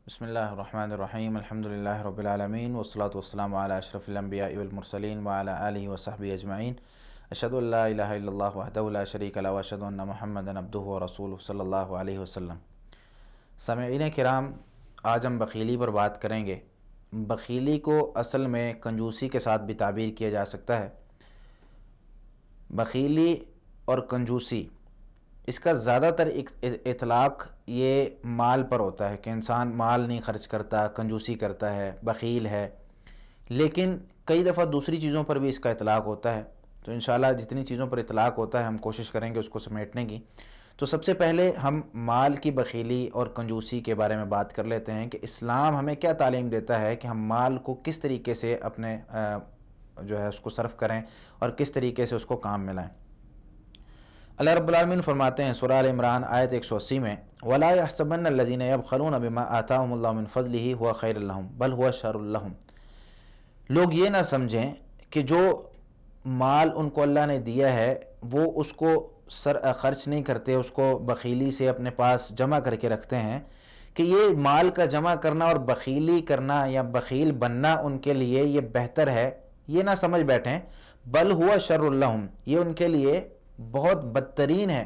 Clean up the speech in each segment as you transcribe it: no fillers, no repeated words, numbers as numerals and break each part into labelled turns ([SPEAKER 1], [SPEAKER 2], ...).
[SPEAKER 1] بسم اللہ الرحمن الرحیم الحمدللہ رب العالمین والصلاة والسلام علی اشرف الانبیاء والمرسلین وعلی آلہ وصحبہ اجمعین اشہد ان لا الہ الا اللہ وحدہ لا شریک لہ واشہد ان محمدا عبدہ ورسولہ صلی اللہ علیہ وسلم۔ سامعین کرام، آج ہم بخیلی پر بات کریں گے۔ بخیلی کو اصل میں کنجوسی کے ساتھ بھی تعبیر کیا جا سکتا ہے۔ بخیلی اور کنجوسی، اس کا زیادہ تر اطلاق یہ مال پر ہوتا ہے کہ انسان مال نہیں خرچ کرتا، کنجوسی کرتا ہے، بخیل ہے، لیکن کئی دفعہ دوسری چیزوں پر بھی اس کا اطلاق ہوتا ہے۔ تو انشاءاللہ جتنی چیزوں پر اطلاق ہوتا ہے ہم کوشش کریں گے اس کو سمیٹنے کی۔ تو سب سے پہلے ہم مال کی بخیلی اور کنجوسی کے بارے میں بات کر لیتے ہیں کہ اسلام ہمیں کیا تعلیم دیتا ہے کہ ہم مال کو کس طریقے سے اپنے جو ہے اس کو صرف کریں اور کس طریقے سے اس کو کام میں لائیں۔ اللہ رب العالمین فرماتے ہیں سورہ آل عمران آیت 180 میں وَلَا يَحْسَبَنَّ الَّذِينَ يَبْخَلُونَ بِمَا آتَاهُمُ اللَّهُ مِنْ فَضْلِهِ هُوَ خَيْرٌ لَهُمْ بَلْ هُوَ شَرٌ لَهُمْ۔ لوگ یہ نہ سمجھیں کہ جو مال ان کو اللہ نے دیا ہے وہ اس کو خرچ نہیں کرتے، اس کو بخیلی سے اپنے پاس جمع کر کے رکھتے ہیں، کہ یہ مال کا جمع کرنا اور بخیلی کرنا یا بخیل بننا ان کے لیے یہ بہتر ہے، یہ نہ سمجھ بیٹھیں۔ بل ہوا شر لہم، یہ ان کے لیے بہت بدترین ہے۔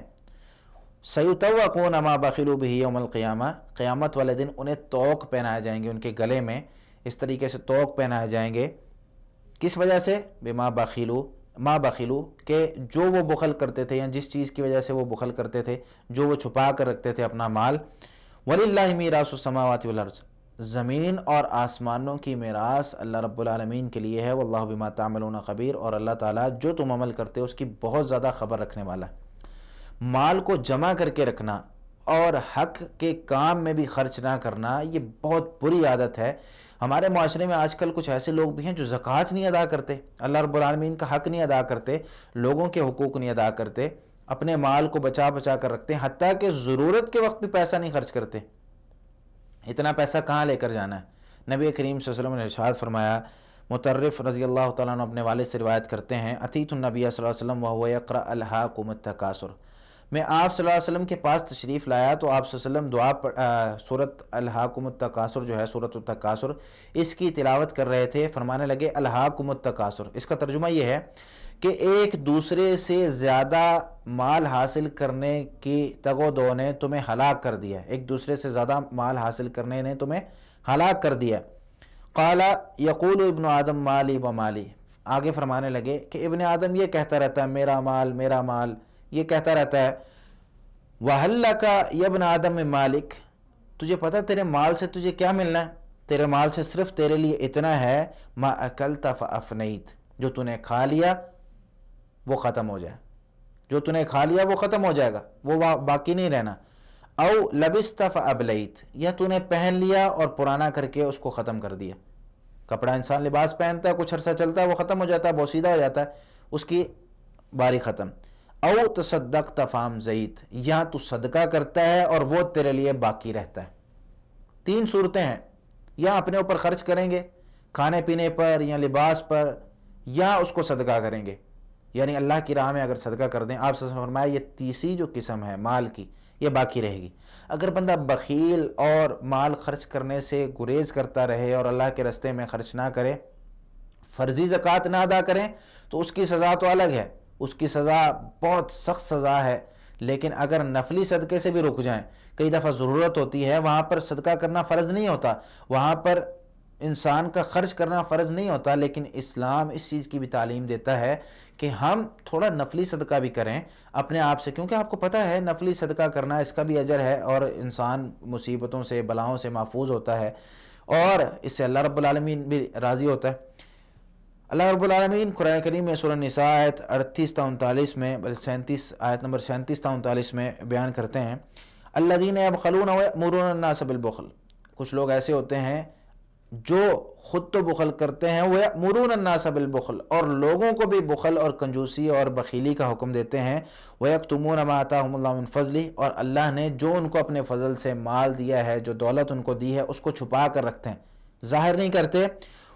[SPEAKER 1] سیطوقون ما بخلوا بہ یوم القیامہ، قیامت والے دن انہیں طوق پہنائے جائیں گے، ان کے گلے میں اس طریقے سے طوق پہنائے جائیں گے۔ کس وجہ سے؟ بما بخلوا، ما بخلوا، کہ جو وہ بخل کرتے تھے یا جس چیز کی وجہ سے وہ بخل کرتے تھے، جو وہ چھپا کر رکھتے تھے اپنا مال۔ وللہ میراث السماوات والارض، زمین اور آسمانوں کی میراث اللہ رب العالمین کے لیے ہے۔ واللہ بما تعملون خبیر، اور اللہ تعالیٰ جو تم عمل کرتے ہو اس کی بہت زیادہ خبر رکھنے والا ہے۔ مال کو جمع کر کے رکھنا اور حق کے کام میں بھی خرچ نہ کرنا یہ بہت بری عادت ہے۔ ہمارے معاشرے میں آج کل کچھ ایسے لوگ بھی ہیں جو زکوٰۃ نہیں ادا کرتے، اللہ رب العالمین کا حق نہیں ادا کرتے، لوگوں کے حقوق نہیں ادا کرتے، اپنے مال کو بچا بچا کر رکھتے ہیں، حتیٰ کہ ضرورت کے وقت بھی پیسہ نہیں خرچ کرتے۔ اتنا پیسہ کہاں لے کر جانا ہے؟ نبی کریم صلی اللہ علیہ وسلم نے ارشاد فرمایا، مطرف رضی اللہ تعالیٰ عنہ اپنے والد سے روایت کرتے ہیں، اتیت النبی صلی اللہ علیہ وسلم وہو یقرأ الہاکم التکاثر، میں آپ صلی اللہ علیہ وسلم کے پاس تشریف لایا تو آپ صلی اللہ علیہ وسلم دعا سورۃ الہاکم التکاثر جو ہے سورۃ التکاثر، اس کی تلاوت کر رہے تھے۔ فرمانے لگے الہاکم التکاثر، اس کا ترجمہ یہ ہے کہ ایک دوسرے سے زیادہ مال حاصل کرنے کی تگ و دو نے تمہیں ہلاک کر دیا، ایک دوسرے سے زیادہ مال حاصل کرنے نے تمہیں ہلاک کر دیا۔ قال یقول ابن آدم مالی و مالی، آگے فرمانے لگے کہ ابن آدم یہ کہتا رہتا ہے میرا مال میرا مال، یہ کہتا رہتا ہے۔ وَهَلْ لَكَ يَا ابْنَ آدَمَ مِن مَالِكَ، تجھے پتہ تیرے مال سے تجھے کیا ملنا ہے؟ تیرے مال سے صرف تیرے لیے اتنا ہے مَا أَكَلْتَ فَأَفْنَيْتَ، جو تو نے کھا لیا وہ ختم ہو جائے، جو تو نے کھا لیا وہ ختم ہو جائے گا، وہ باقی نہیں رہنا۔ او لبست فأبلیت، یا تو نے پہن لیا اور پرانا کر کے اس کو ختم کر دیا۔ کپڑا انسان لباس پہنتا ہے، کچھ عرصہ چلتا ہے، وہ ختم ہو جاتا ہے، بوسیدہ ہو جاتا ہے، اس کی باری ختم۔ او تصدقت فامضیت، یا تو صدقہ کرتا ہے اور وہ تیرے لیے باقی رہتا ہے۔ تین صورتیں ہیں، یا اپنے اوپر خرچ کریں گے کھانے پینے پر یا لباس پر، یا اس کو صدقہ کریں گے، یعنی اللہ کی راہ میں اگر صدقہ کر دیں۔ آپ سے فرمایا یہ تیسری جو قسم ہے مال کی یہ باقی رہے گی۔ اگر بندہ بخیل اور مال خرچ کرنے سے گریز کرتا رہے اور اللہ کے راستے میں خرچ نہ کرے، فرضی زکوٰۃ نہ ادا کریں، تو اس کی سزا تو الگ ہے، اس کی سزا بہت سخت سزا ہے۔ لیکن اگر نفلی صدقے سے بھی رک جائیں، کئی دفعہ ضرورت ہوتی ہے، وہاں پر صدقہ کرنا فرض نہیں ہوتا، وہاں پر انسان کا خرچ کرنا فرض نہیں ہوتا، لیکن اسلام اس چیز کی بھی تعلیم دیتا ہے کہ ہم تھوڑا نفلی صدقہ بھی کریں اپنے آپ سے، کیونکہ آپ کو پتہ ہے نفلی صدقہ کرنا اس کا بھی اجر ہے اور انسان مصیبتوں سے بلاؤں سے محفوظ ہوتا ہے، اور اس سے اللہ رب العالمین بھی راضی ہوتا ہے۔ اللہ رب العالمین قرآن کریم میں سورہ نساء آیت 38 تا 39 میں 37 آیت نمبر 37 تا 39 میں بیان کرتے ہیں، الذین یبخلون ویأمرون الناس بالبخل، کچھ لوگ ایسے ہوتے ہیں جو خود تو بخل کرتے ہیں، وہ یأمرون الناس بالبخل، اور لوگوں کو بھی بخل اور کنجوسی اور بخیلی کا حکم دیتے ہیں، وَيَكْتُمُونَ مَا آتَاهُمُ اللَّهُ مِنْ فَضْلِهِ، اور اللہ نے جو ان کو اپنے فضل سے مال دیا ہے، جو دولت ان کو دی ہے، اس کو چھپا کر رکھتے ہیں، ظاہر نہیں کرتے۔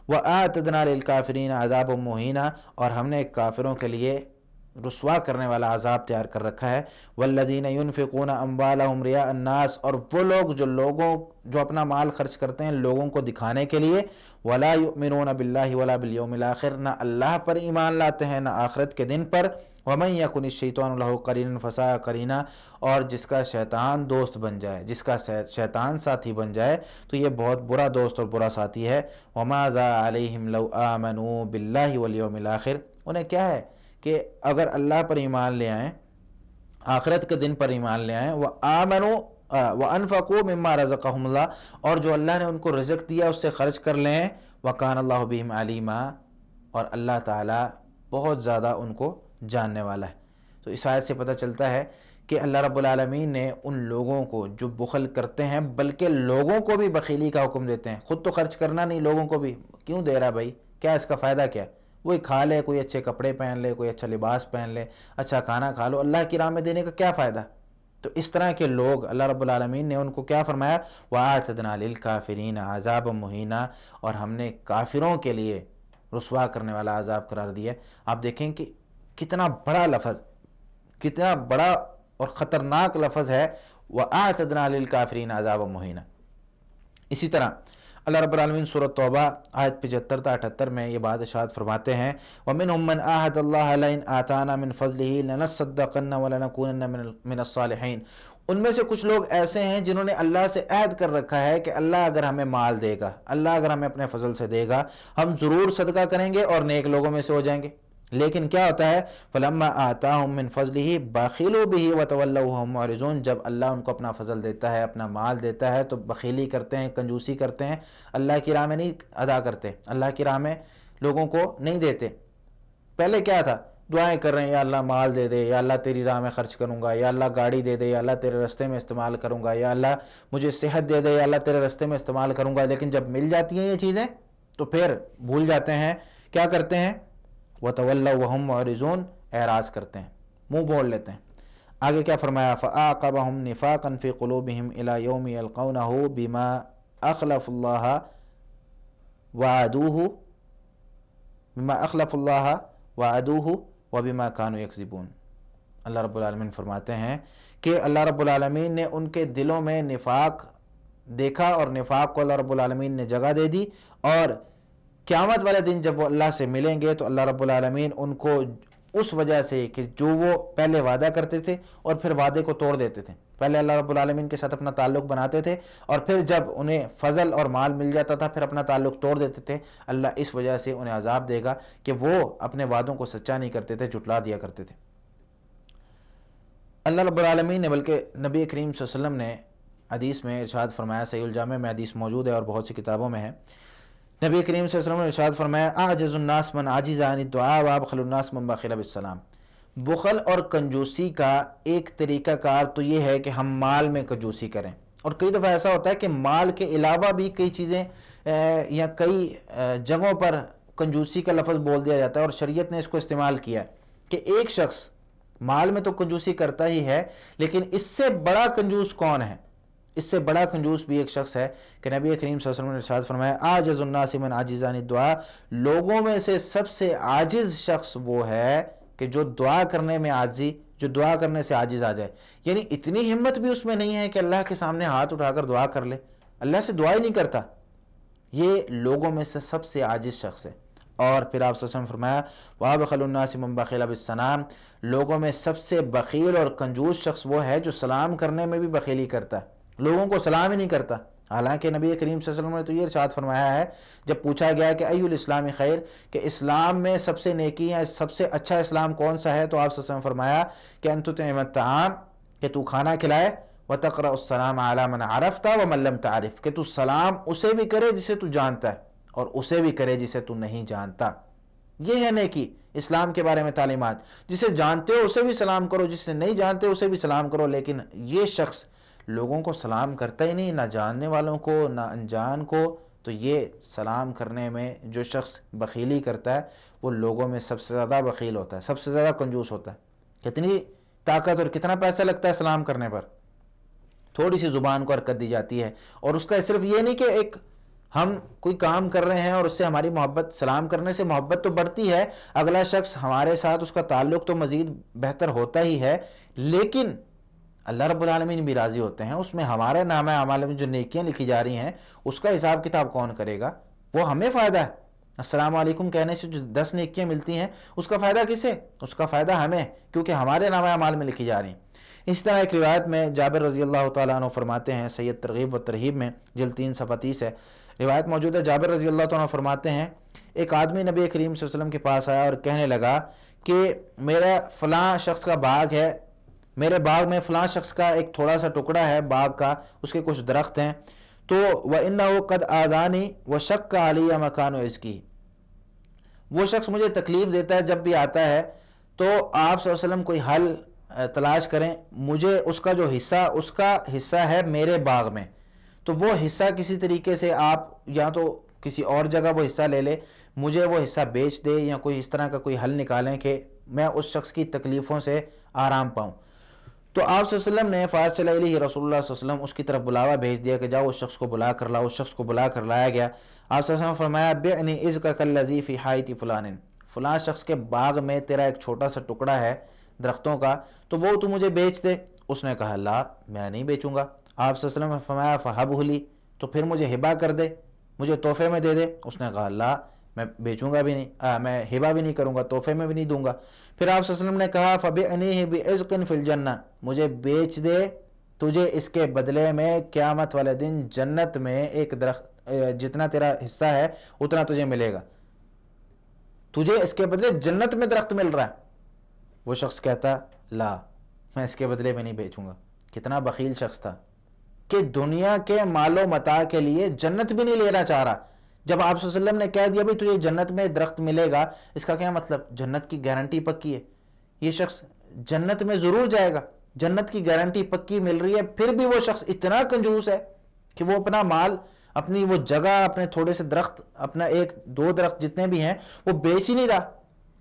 [SPEAKER 1] وَآتَدْنَا لِلْكَافِرِينَ عَذَابٌ مُهِينًا، اور ہم نے کافروں کے لیے رسوا کرنے والا عذاب تیار کر رکھا ہے۔ والذین ينفقون اموالهم رئاء الناس، اور وہ لوگ جو اپنا مال خرچ کرتے ہیں لوگوں کو دکھانے کے لیے، ولا یؤمنون باللہ ولا بالیوم الاخر، نہ اللہ پر ایمان لاتے ہیں نہ آخرت کے دن پر۔ ومن یکن الشیطان له قرینا فساء قرینا، اور جس کا شیطان دوست بن جائے، جس کا شیطان ساتھی بن جائے تو یہ بہت برا دوست اور برا ساتھی ہے۔ وماذا علیہم لو آمنوا باللہ والیوم الاخر، انہیں کیا ہے کہ اگر اللہ پر ایمان لے آئیں، آخرت کے دن پر ایمان لے آئیں، وآمنوا وانفقوا مما رزقهم اللہ، اور جو اللہ نے ان کو رزق دیا اس سے خرچ کر لیں، وکان اللہ بہم علیما، اور اللہ تعالیٰ بہت زیادہ ان کو جاننے والا ہے۔ تو اس آیت سے پتہ چلتا ہے کہ اللہ رب العالمین نے ان لوگوں کو جو بخل کرتے ہیں، بلکہ لوگوں کو بھی بخیلی کا حکم دیتے ہیں، خود تو خرچ کرنا نہیں، لوگوں کو بھی کیوں دے رہا بھائی، کیا اس کا فائدہ کیا ہے؟ وہی کھا لے، کوئی اچھے کپڑے پہن لے، کوئی اچھا لباس پہن لے، اچھا کھانا کھا لو، اللہ کی راہ میں دینے کا کیا فائدہ؟ تو اس طرح کے لوگ اللہ رب العالمین نے ان کو کیا فرمایا؟ وَآتَدْنَا لِلْكَافِرِينَ عَذَابًا مُهِينًا، اور ہم نے کافروں کے لیے رسوا کرنے والا عذاب قرار دیا۔ آپ دیکھیں کہ کتنا بڑا لفظ، کتنا بڑا اور خطرناک لفظ ہے، وَآتَدْنَا لِلْكَافِرِينَ عَذَابًا مُهِينًا۔ اسی طرح اللہ رب العالمین سورۃ توبہ آیت 75 تا 78 میں یہ بات ارشاد فرماتے ہیں، وَمِنْهُمْ مَنْ عَاهَدَ اللَّهَ لَئِنْ آتَانَا مِنْ فَضْلِهِ لَنَصَّدَّقَنَّ وَلَنَكُونَنَّ مِنَ الصَّالِحِينَ۔ ان میں سے کچھ لوگ ایسے ہیں جنہوں نے اللہ سے عہد کر رکھا ہے کہ اللہ اگر ہمیں مال دے گا، اللہ اگر ہمیں اپنے فضل سے دے گا، ہم ضرور صدقہ کریں گے اور نیک لوگوں میں سے ہو جائیں گے۔ لیکن کیا ہوتا ہے؟ فَلَمَّا آتَاهُم مِّن فَضْلِهِ بَخِلُوا بِهِ وَتَوَلَّوْا وَهُم مُعْرِضُونَ، جب اللہ ان کو اپنا فضل دیتا ہے، اپنا مال دیتا ہے، تو بخیلی کرتے ہیں، کنجوسی کرتے ہیں، اللہ کی راہ میں نہیں ادا کرتے، اللہ کی راہ میں لوگوں کو نہیں دیتے۔ پہلے کیا تھا؟ دعائیں کر رہے ہیں، یا اللہ مال دے دے، یا اللہ تیری راہ میں خرچ کروں گا، یا اللہ گاڑی دے دے، یا اللہ تیرے رستے میں استعمال کروں گا، یا اللہ مجھے صحت دے دے، یا اللہ تیرے رستے میں استعمال کروں گا۔ لیکن جب مل جاتی ہیں یہ چیزیں تو پھر بھول جاتے ہیں، کیا کرتے ہیں؟ وَتَوَلَّوْا وَهُمْ مُعْرِضُونَ، اعراض کرتے ہیں، منہ موڑ لیتے ہیں۔ آگے کیا فرمایا؟ فَآقَبَهُمْ نِفَاقًا فِي قُلُوبِهِمْ إِلَى يَوْمِ يَلْقَوْنَهُ بِمَا أَخْلَفُوا اللَّهَ وَعَدُوهُ وَبِمَا كَانُوا يَكْذِبُونَ۔ اللہ رب العالمین فرماتے ہیں کہ اللہ رب العالمین نے ان کے دلوں میں نفاق دیکھا، اور نفاق کو اللہ رب العالمین نے جگہ دے دی، اور قیامت والے دن جب وہ اللہ سے ملیں گے تو اللہ رب العالمین ان کو اس وجہ سے کہ جو وہ پہلے وعدہ کرتے تھے اور پھر وعدے کو توڑ دیتے تھے، پہلے اللہ رب العالمین کے ساتھ اپنا تعلق بناتے تھے اور پھر جب انہیں فضل اور مال مل جاتا تھا پھر اپنا تعلق توڑ دیتے تھے، اللہ اس وجہ سے انہیں عذاب دے گا کہ وہ اپنے وعدوں کو سچا نہیں کرتے تھے، جھٹلا دیا کرتے تھے۔ اللہ رب العالمین نے بلکہ نبی کریم صلی اللہ علیہ وسلم نے حدیث میں ارشاد فرمایا، صحیح الجامع میں حدیث موجود ہے اور بہت سی کتابوں میں ہے، نبی کریم صلی اللہ علیہ وسلم نے ارشاد فرمایا، اعجز الناس من عاجز عن الدعاء وابخل الناس من بخل بالسلام۔ بخل اور کنجوسی کا ایک طریقہ کار تو یہ ہے کہ ہم مال میں کنجوسی کریں، اور کئی دفعہ ایسا ہوتا ہے کہ مال کے علاوہ بھی کئی چیزیں یا کئی جگہوں پر کنجوسی کا لفظ بول دیا جاتا ہے، اور شریعت نے اس کو استعمال کیا ہے کہ ایک شخص مال میں تو کنجوسی کرتا ہی ہے، لیکن اس سے بڑا کنجوس کون ہے؟ اس سے بڑا کنجوس بھی ایک شخص ہے کہ نبی کریم صلی اللہ علیہ وسلم نے ارشاد فرمایا، اعجز الناس من عاجز عن الدعاء، لوگوں میں سے سب سے عاجز شخص وہ ہے کہ جو دعا کرنے میں عاجزی، جو دعا کرنے سے عاجز آ جائے، یعنی اتنی ہمت بھی اس میں نہیں ہے کہ اللہ کے سامنے ہاتھ اٹھا کر دعا کر لے، اللہ سے دعا ہی نہیں کرتا، یہ لوگوں میں سے سب سے عاجز شخص ہے۔ اور پھر آپ صلی اللہ علیہ وسلم فرمایا، وَأَبْخَلُ النَّاسِ مَن بَخِلَ بِالسَّلَامِ، لوگوں میں سب سے بخیل اور کنجوس شخص وہ ہے جو سلام کرنے میں بھی بخیلی کرتا ہے، لوگوں کو سلام ہی نہیں کرتا۔ حالانکہ نبی کریم صلی اللہ علیہ وسلم نے تو یہ ارشاد فرمایا ہے، جب پوچھا گیا کہ ایُّ الاسلام خیر، کہ اسلام میں سب سے نیکی یا سب سے اچھا اسلام کون سا ہے، تو آپ صلی اللہ علیہ وسلم فرمایا کہ ان تطعم الطعام، کہ تو کھانا کھلائے، وتقرأ السلام علی من عرفت ومن لم تعرف، کہ تو سلام اسے بھی کرے جسے تو جانتا ہے اور اسے بھی کرے جسے تو نہیں جانتا۔ یہ ہے نیکی، اسلام کے بارے میں تعلیمات، جسے جانتے ہو اسے بھی سلام کرو، جسے نہیں جانتے اسے بھی سلام کرو، لیکن یہ شخص لوگوں کو سلام کرتا ہی نہیں، نہ جاننے والوں کو نہ انجان کو، تو یہ سلام کرنے میں جو شخص بخیلی کرتا ہے وہ لوگوں میں سب سے زیادہ بخیل ہوتا ہے، سب سے زیادہ کنجوس ہوتا ہے۔ کتنی طاقت اور کتنا پیسہ لگتا ہے سلام کرنے پر، تھوڑی سی زبان کو حرکت دی جاتی ہے، اور اس کا صرف یہ نہیں کہ ایک ہم کوئی کام کر رہے ہیں اور اس سے ہماری محبت، سلام کرنے سے محبت تو بڑھتی ہے، اگلا شخص ہمارے ساتھ اس کا تعلق تو مزید بہتر ہوتا ہی ہے، لیکن اللہ رب العالمین بھی راضی ہوتے ہیں، اس میں ہمارے نامہ اعمال میں جو نیکیاں لکھی جا رہی ہیں اس کا حساب کتاب کون کرے گا؟ وہ ہمیں فائدہ ہے، السلام علیکم کہنے سے جو 10 نیکیاں ملتی ہیں اس کا فائدہ کسے؟ اس کا فائدہ ہمیں، کیونکہ ہمارے نامہ اعمال میں لکھی جا رہی ہیں۔ اس طرح ایک روایت میں جابر رضی اللہ تعالیٰ عنہ فرماتے ہیں، سید ترغیب و ترہیب میں جلد 3 صفحہ 30 ہے روایت موجود ہے، جابر رضی اللہ تعالیٰ عنہ فرماتے ہیں ایک آدمی نبی کریم صلی اللہ علیہ وسلم کے پاس آیا اور کہنے لگا کہ میرا فلاں شخص کا باغ ہے، میرے باغ میں فلاں شخص کا ایک تھوڑا سا ٹکڑا ہے باغ کا، اس کے کچھ درخت ہیں، تو وَإِنَّهُ قَدْ آذَانِي وَشَقَّ عَلِيَّ مَكَانُ عِزْقِهِ، وہ شخص مجھے تکلیف دیتا ہے جب بھی آتا ہے، تو آپ صلی اللہ علیہ وسلم کوئی حل تلاش کریں، مجھے اس کا جو حصہ، اس کا حصہ ہے میرے باغ میں، تو وہ حصہ کسی طریقے سے آپ یا تو کسی اور جگہ وہ حصہ لے لے، مجھے وہ حصہ بیچ دے، یا کوئی اس طرح کا کوئی حل نکالیں کہ میں اس شخص کی تکلیفوں سے آرام پاؤں۔ تو آپ صلی اللہ علیہ وسلم نے فارسل الیہ رسول اللہ صلی اللہ علیہ وسلم، اس کی طرف بلاوا بھیج دیا کہ جاؤ اس شخص کو بلا کر لاؤ۔ اس شخص کو بلا کر لایا گیا۔ آپ صلی اللہ علیہ وسلم فرمایا بعنی عزقک الذی فی حائط فلان، فلاں شخص کے باغ میں تیرا ایک چھوٹا سا ٹکڑا ہے درختوں کا، تو وہ تو مجھے بیچ دے۔ اس نے کہا لا، میں نہیں بیچوں گا۔ آپ صلی اللہ علیہ وسلم نے فرمایا فہبہ لی، تو پھر مجھے ہبہ کر دے، مجھے تحفے میں دے دے۔ اس نے کہا لا، میں بیچوں گا بھی نہیں، میں ہبہ بھی نہیں کروں گا، تحفے میں بھی نہیں دوں گا۔ پھر آپ صلی اللہ علیہ وسلم نے کہا فبعنیہ بعزق فی الجنہ، مجھے بیچ دے، تجھے اس کے بدلے میں قیامت والے دن جنت میں ایک درخت، جتنا تیرا حصہ ہے اتنا تجھے ملے گا، تجھے اس کے بدلے جنت میں درخت مل رہا ہے۔ وہ شخص کہتا لا، میں اس کے بدلے میں نہیں بیچوں گا۔ کتنا بخیل شخص تھا کہ دنیا کے مال و متاع کے لیے جنت بھی نہیں لینا چاہ رہا۔ جب آپ صلی اللہ علیہ وسلم نے کہہ دیا بھائی تجھے جنت میں درخت ملے گا، اس کا کیا مطلب؟ جنت کی گارنٹی پکی ہے، یہ شخص جنت میں ضرور جائے گا، جنت کی گارنٹی پکی مل رہی ہے، پھر بھی وہ شخص اتنا کنجوس ہے کہ وہ اپنا مال، اپنی وہ جگہ، اپنے تھوڑے سے درخت، اپنا ایک دو درخت جتنے بھی ہیں وہ بیچ ہی نہیں رہا۔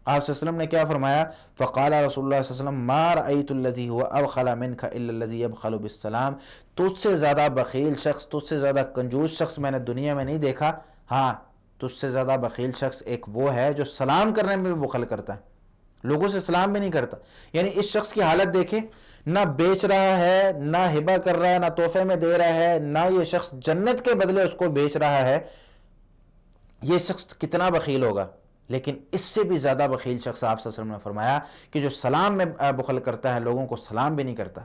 [SPEAKER 1] آپ صلی اللہ علیہ وسلم نے کیا فرمایا؟ فقال رسول اللہ صلی اللہ علیہ وسلم ما رأیت الذی هو ابخل منک الا الذی یبخل بالسلام، تجھ سے زیادہ بخیل شخص، تجھ سے زیادہ کنجوس شخص میں نے دنیا میں نہیں دیکھا۔ ہاں، تجھ سے زیادہ بخیل شخص ایک وہ ہے جو سلام کرنے میں بھی بخل کرتا ہے، لوگوں سے سلام بھی نہیں کرتا۔ یعنی اس شخص کی حالت دیکھیں، نہ بیچ رہا ہے، نہ ہبہ کر رہا ہے، نہ تحفے میں دے رہا ہے، نہ یہ شخص جنت کے بدلے اس کو بیچ رہا ہے۔ یہ شخص کتنا بخیل ہوگا؟ لیکن اس سے بھی زیادہ بخیل شخص آپ صلی اللہ علیہ وسلم نے فرمایا کہ جو سلام میں بخل کرتا ہے، لوگوں کو سلام بھی نہیں کرتا۔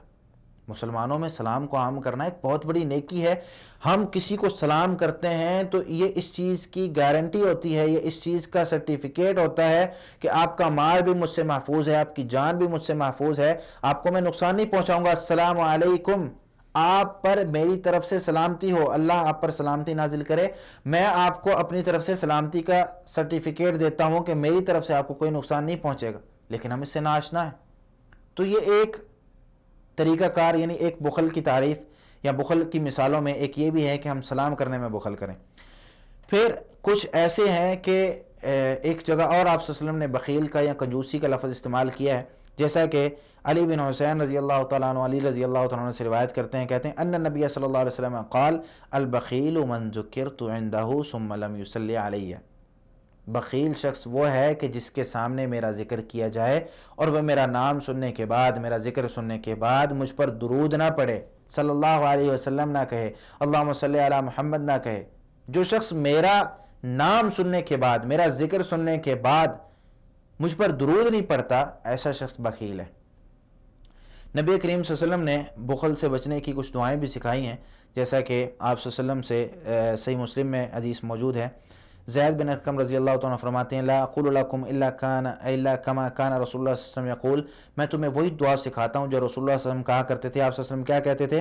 [SPEAKER 1] مسلمانوں میں سلام کو عام کرنا ایک بہت بڑی نیکی ہے۔ ہم کسی کو سلام کرتے ہیں تو یہ اس چیز کی گارنٹی ہوتی ہے، یہ اس چیز کا سرٹیفکیٹ ہوتا ہے کہ آپ کا مال بھی مجھ سے محفوظ ہے، آپ کی جان بھی مجھ سے محفوظ ہے، آپ کو میں نقصان نہیں پہنچاؤں گا۔ السلام علیکم، آپ پر میری طرف سے سلامتی ہو، اللہ آپ پر سلامتی نازل کرے، میں آپ کو اپنی طرف سے سلامتی کا سرٹیفکیٹ دیتا ہوں کہ میری طرف سے آپ کو کوئی نقصان نہیں پہنچے گا، لیکن ہم اس سے ناآشنا ہیں۔ تو یہ ایک طریقہ کار، یعنی ایک بخل کی تعریف یا بخل کی مثالوں میں ایک یہ بھی ہے کہ ہم سلام کرنے میں بخل کریں۔ پھر کچھ ایسے ہیں کہ ایک جگہ اور آپ صلی اللہ علیہ وسلم نے بخیل کا یا کنجوسی کا لفظ استعمال کیا ہے، جیسا کہ علی بن حسین رضی اللہ تعالیٰ عنہ، علی رضی اللہ تعالیٰ عنہ سے روایت کرتے ہیں، کہتے ہیں ان نبی صلی اللہ علیہ وسلم قال البخیل من ذکرت عنده ثم لم يصلی علیہ، بخیل شخص وہ ہے کہ جس کے سامنے میرا ذکر کیا جائے اور وہ میرا نام سننے کے بعد، میرا ذکر سننے کے بعد مجھ پر درود نہ پڑھے، صلی اللہ علیہ وسلم نہ کہے، اللہم صلی علی محمد نہ کہے۔ جو شخص میرا نام سننے کے بعد، میرا ذکر سننے کے بعد مجھ پر درود نہیں پڑھتا، ایسا شخص بخیل ہے۔ نبی کریم صلی اللہ علیہ وسلم نے بخل سے بچنے کی کچھ دعائیں بھی سکھائی ہیں، جیسا کہ آپ صلی اللہ علیہ وسلم سے صحیح مسلم میں حدیث موجود ہے۔ زید بن ارقم رضی اللہ تعالیٰ فرماتے ہیں لا اقول لکم الا کما کان رسول اللہ صلی اللہ علیہ وسلم یقول، میں تمہیں وہی دعا سکھاتا ہوں جو رسول اللہ صلی اللہ علیہ وسلم کہا کرتے تھے۔ آپ صلی اللہ علیہ وسلم کیا کہتے تھے؟